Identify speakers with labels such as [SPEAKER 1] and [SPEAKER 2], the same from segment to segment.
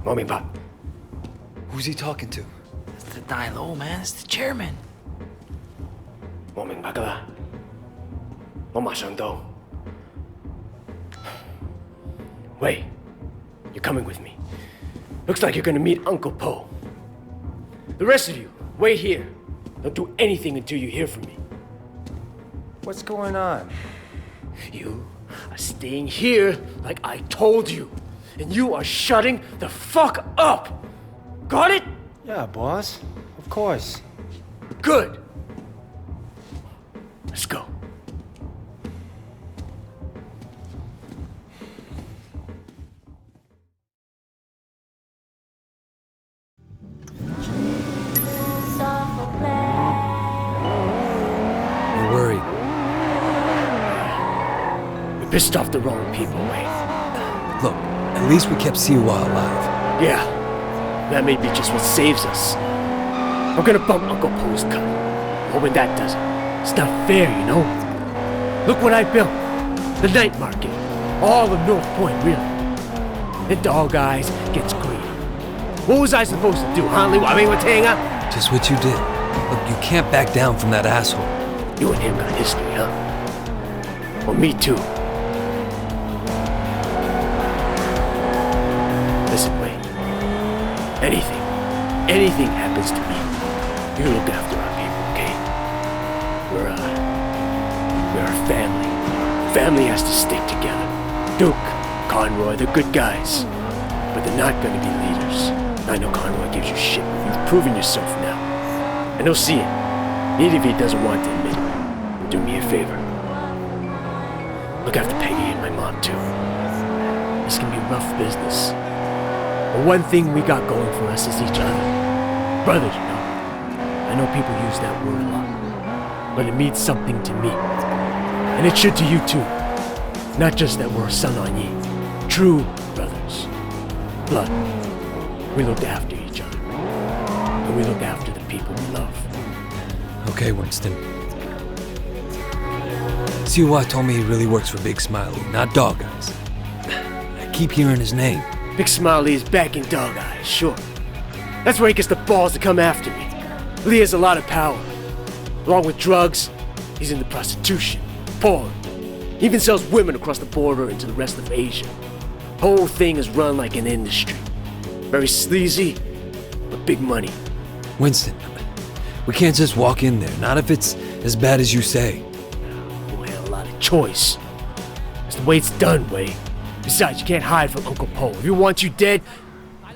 [SPEAKER 1] Morning, Pop.
[SPEAKER 2] Who's he talking to?
[SPEAKER 3] It's the Dai-Lo, man. It's the chairman.
[SPEAKER 1] 我明白㗎啦，我馬上到。Wait, you're coming with me. Looks like you're gonna meet Uncle Po. The rest of you, wait here. Don't do anything until you hear from me.
[SPEAKER 4] What's going on?
[SPEAKER 1] You are staying here like I told you. And you are shutting the fuck up. Got it?
[SPEAKER 4] Yeah, boss. Of course.
[SPEAKER 1] Good. Let's go.
[SPEAKER 2] You're worried.
[SPEAKER 1] We pissed off the wrong people, Wade.
[SPEAKER 2] Look, at least we kept Siwa alive.
[SPEAKER 1] Yeah, that may be just what saves us. I'm gonna bump Uncle Po's cut. Hoping that does it. It's not fair, you know? Look what I built. The night market. All of North Point, really. The dog eyes gets greedy. What was I supposed to do, huh, Lee? I mean, hang up?
[SPEAKER 2] Just what you did. Look, you can't back down from that asshole.
[SPEAKER 1] You and him got history, huh? Well, me too. Listen, Wade. Anything happens to me, you look after our people, okay? We're a family. Family has to stick together. Duke, Conroy, they're good guys. But they're not gonna be leaders. I know Conroy gives you shit, but you've proven yourself now. And he'll see it. Even if he doesn't want to admit it. Do me a favor. Look after Peggy and my mom, too. This can be rough business. But one thing we got going for us is each other. Brothers, you know. I know people use that word a lot. But it means something to me. And it should to you, too. Not just that we're son on ye. True brothers. Blood. We look after each other. And we look after the people we love.
[SPEAKER 2] Okay, Winston. Siwa told me he really works for Big Smiley, not Dog Eyes. I keep hearing his name.
[SPEAKER 1] Big Smiley is back in Dog Eyes, sure. That's where he gets the balls to come after me. Lee has a lot of power. Along with drugs, he's into prostitution, porn. He even sells women across the border into the rest of Asia. Whole thing is run like an industry. Very sleazy, but big money.
[SPEAKER 2] Winston, we can't just walk in there, not if it's as bad as you say.
[SPEAKER 1] We had a lot of choice. It's the way it's done, Wade. Besides, you can't hide from Uncle Po. If he wants you dead,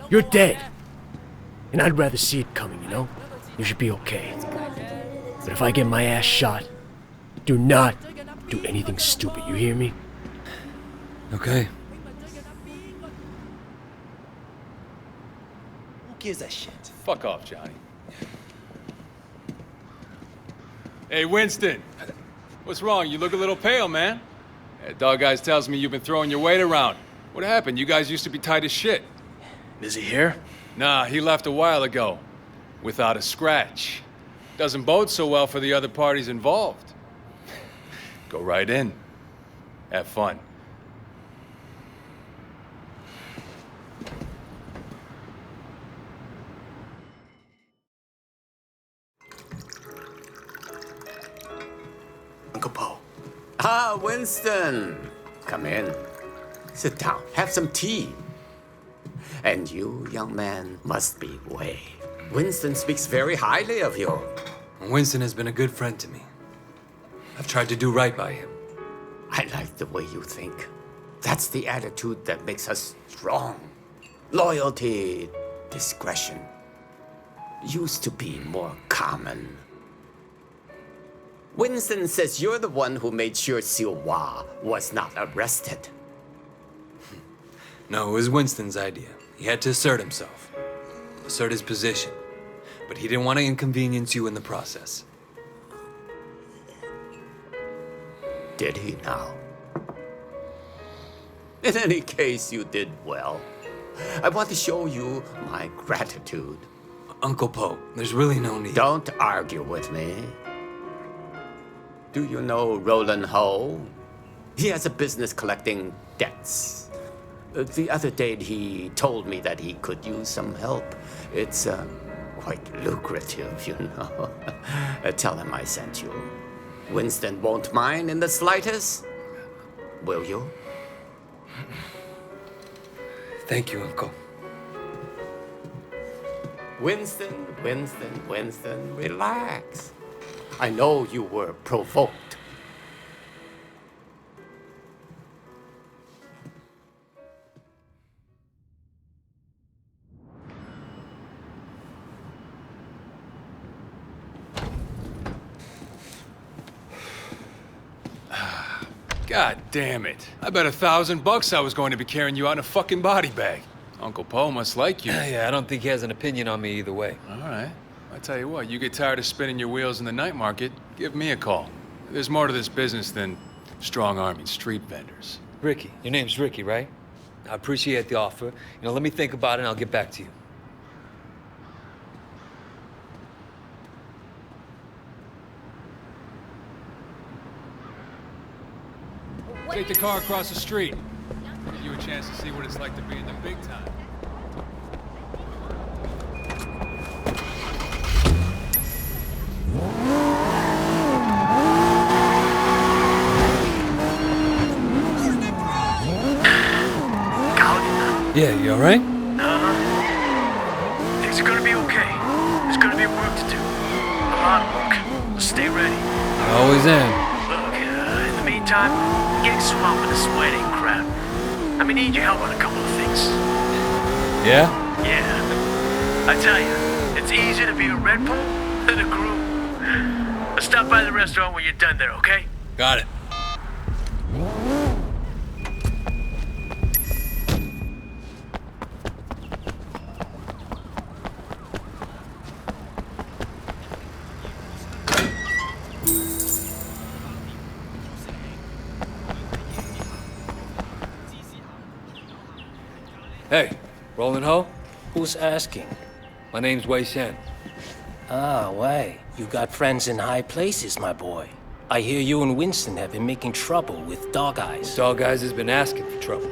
[SPEAKER 1] you're dead. And I'd rather see it coming, you know? You should be okay. But if I get my ass shot, do not do anything stupid, you hear me?
[SPEAKER 2] Okay.
[SPEAKER 3] Who gives a shit?
[SPEAKER 5] Fuck off, Johnny. Hey, Winston. What's wrong? You look a little pale, man. Dog Eyes tells me you've been throwing your weight around. What happened? You guys used to be tight as shit.
[SPEAKER 1] Is he here?
[SPEAKER 5] Nah, he left a while ago. Without a scratch. Doesn't bode so well for the other parties involved. Go right in. Have fun.
[SPEAKER 1] Uncle Po.
[SPEAKER 6] Ah, Winston. Come in. Sit down. Have some tea. And you, young man, must be Wade. Winston speaks very highly of you.
[SPEAKER 2] Winston has been a good friend to me. I've tried to do right by him.
[SPEAKER 6] I like the way you think. That's the attitude that makes us strong. Loyalty, discretion. Used to be more common. Winston says you're the one who made sure Siwa was not arrested.
[SPEAKER 2] No, it was Winston's idea. He had to assert himself. Assert his position. But he didn't want to inconvenience you in the process.
[SPEAKER 6] Did he now? In any case, you did well. I want to show you my gratitude.
[SPEAKER 2] Uncle Po, there's really no need.
[SPEAKER 6] Don't argue with me. Do you know Roland Ho? He has a business collecting debts. The other day he told me that he could use some help. It's quite lucrative, you know. Tell him I sent you. Winston won't mind in the slightest. Will you?
[SPEAKER 2] Thank you, Uncle.
[SPEAKER 6] Winston, relax. I know you were provoked.
[SPEAKER 5] God damn it. I bet $1,000 I was going to be carrying you out in a fucking body bag. Uncle Poe must like you.
[SPEAKER 2] Yeah, I don't think he has an opinion on me either way.
[SPEAKER 5] All right. I tell you what, you get tired of spinning your wheels in the night market, give me a call. There's more to this business than strong-arming street vendors.
[SPEAKER 2] Ricky. Your name's Ricky, right? I appreciate the offer. You know, let me think about it and I'll get back to you.
[SPEAKER 5] Take the car across the street. Give you a chance to see what it's like to be in the big time.
[SPEAKER 2] Yeah, you alright?
[SPEAKER 1] Things are gonna be okay. There's gonna be work to do. A lot of work. So stay ready.
[SPEAKER 2] I always am.
[SPEAKER 1] Look, in the meantime, I'm getting swamped with this wedding crap. I may need your help on a couple of things.
[SPEAKER 2] Yeah?
[SPEAKER 1] Yeah. I tell you, it's easier to be a Red Bull than a groom. Let's stop by the restaurant when you're done there, okay?
[SPEAKER 2] Got it. Hey, Roland Ho?
[SPEAKER 4] Who's asking?
[SPEAKER 2] My name's Wei Shen.
[SPEAKER 4] Ah, Wei. You got friends in high places, my boy. I hear you and Winston have been making trouble with Dog Eyes.
[SPEAKER 2] Dog Eyes has been asking for trouble.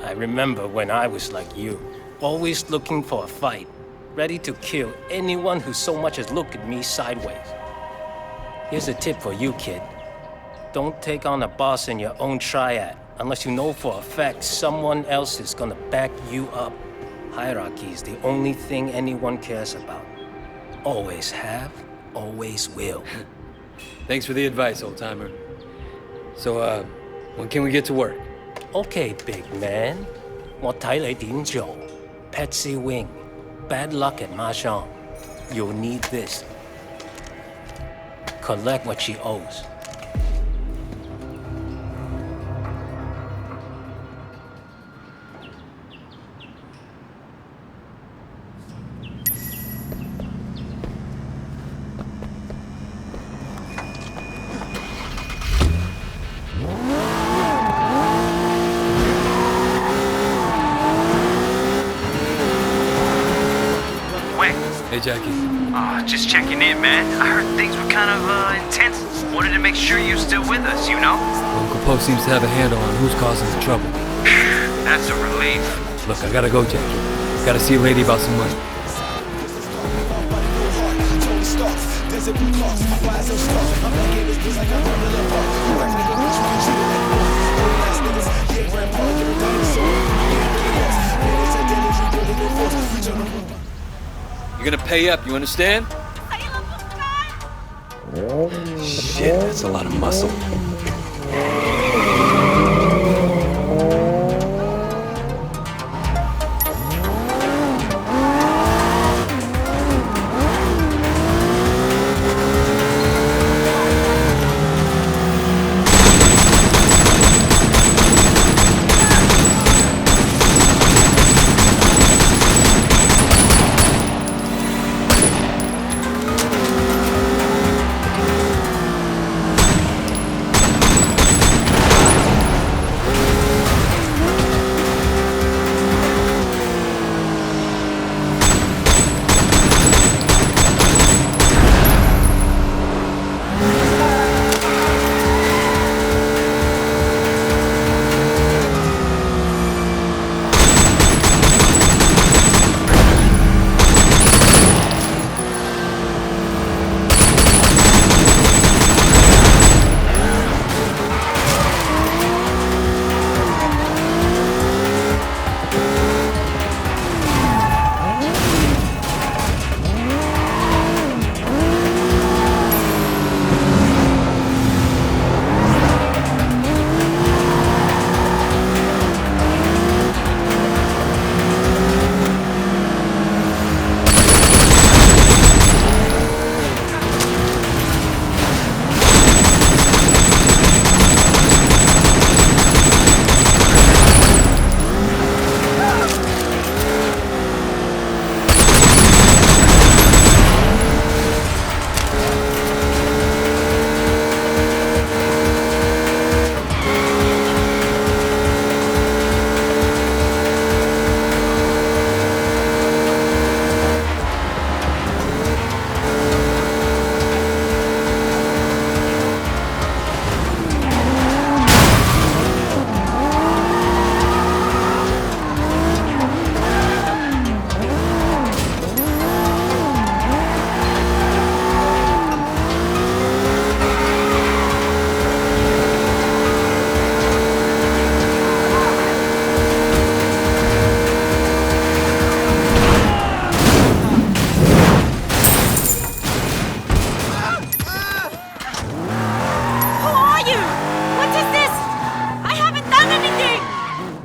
[SPEAKER 4] I remember when I was like you, always looking for a fight, ready to kill anyone who so much as looked at me sideways. Here's a tip for you, kid. Don't take on a boss in your own triad unless you know for a fact someone else is gonna back you up. Hierarchy is the only thing anyone cares about. Always have, always will.
[SPEAKER 2] Thanks for the advice, old-timer. So, when can we get to work?
[SPEAKER 4] Okay, big man. 我睇你點做. Patsy Wing. Bad luck at Mahjong. You'll need this. Collect what she owes.
[SPEAKER 2] Hey, Jackie.
[SPEAKER 3] Just checking in, man. I heard things were kind of intense. Wanted to make sure you're still with us, you know?
[SPEAKER 2] Uncle Poe seems to have a handle on who's causing the trouble.
[SPEAKER 3] That's a relief.
[SPEAKER 2] Look, I gotta go, Jackie. Gotta see a lady about some money. You're gonna pay up, you understand? Shit, that's a lot of muscle.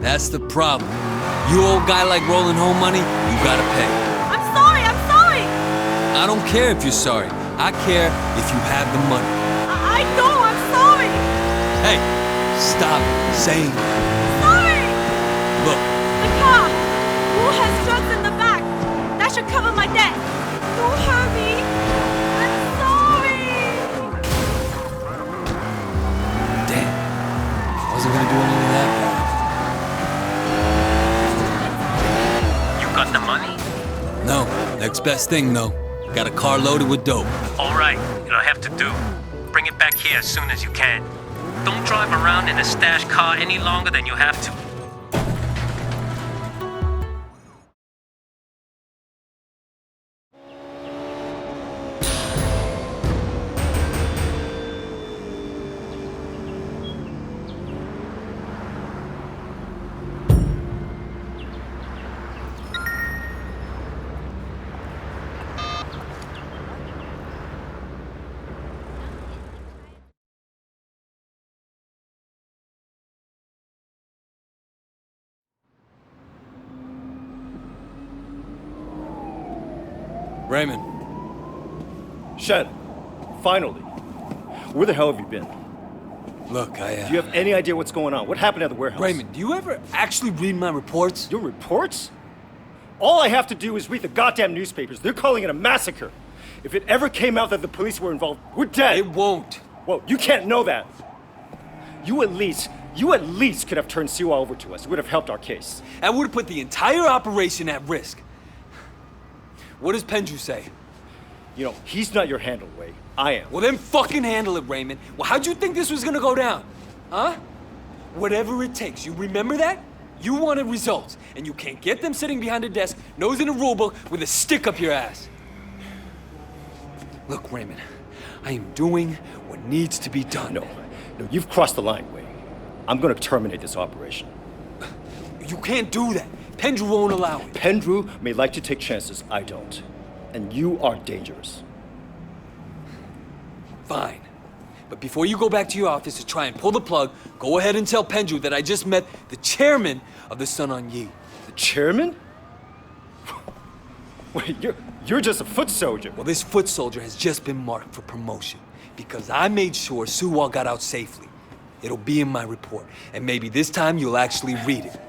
[SPEAKER 2] That's the problem. You old guy like rolling home money, you gotta pay.
[SPEAKER 7] I'm sorry, I'm sorry!
[SPEAKER 2] I don't care if you're sorry. I care if you have the money.
[SPEAKER 7] I know, I'm sorry!
[SPEAKER 2] Hey, stop saying that.
[SPEAKER 7] Sorry!
[SPEAKER 2] Look,
[SPEAKER 7] The car! Who has drugs in the back? That should cover my debt. Don't hurt me! I'm sorry!
[SPEAKER 2] damn. Wasn't gonna do any of that.
[SPEAKER 4] You got the money?
[SPEAKER 2] No, next best thing though. Got a car loaded with dope.
[SPEAKER 4] All right, you'll have to do. Bring it back here as soon as you can. Don't drive around in a stash car any longer than you have to.
[SPEAKER 2] Raymond,
[SPEAKER 8] Shen, finally. Where the hell have you been?
[SPEAKER 2] look,
[SPEAKER 8] Do you have any idea what's going on? What happened at the warehouse?
[SPEAKER 2] Raymond, do you ever actually read my reports?
[SPEAKER 8] Your reports? All I have to do is read the goddamn newspapers. They're calling it a massacre. If it ever came out that the police were involved, we're dead.
[SPEAKER 2] It won't.
[SPEAKER 8] Whoa, you can't know that. You at least could have turned Siwa over to us. It would have helped our case.
[SPEAKER 2] That would have put the entire operation at risk. What does Pendrew say?
[SPEAKER 8] You know, he's not your handle, Wei. I am.
[SPEAKER 2] Well, then fucking handle it, Raymond. Well, how'd you think this was gonna go down? Huh? Whatever it takes. You remember that? You wanted results, and you can't get them sitting behind a desk, nose in a rulebook, with a stick up your ass. Look, Raymond, I am doing what needs to be done.
[SPEAKER 8] No, you've crossed the line, Wei. I'm gonna terminate this operation.
[SPEAKER 2] You can't do that. Pendrew won't allow it.
[SPEAKER 8] Pendrew may like to take chances, I don't. And you are dangerous.
[SPEAKER 2] Fine. But before you go back to your office to try and pull the plug, go ahead and tell Pendrew that I just met the chairman of the Sun On Yee.
[SPEAKER 8] The chairman? Wait, you're just a foot soldier.
[SPEAKER 2] Well, this foot soldier has just been marked for promotion because I made sure Suwa got out safely. It'll be in my report, and maybe this time you'll actually read it.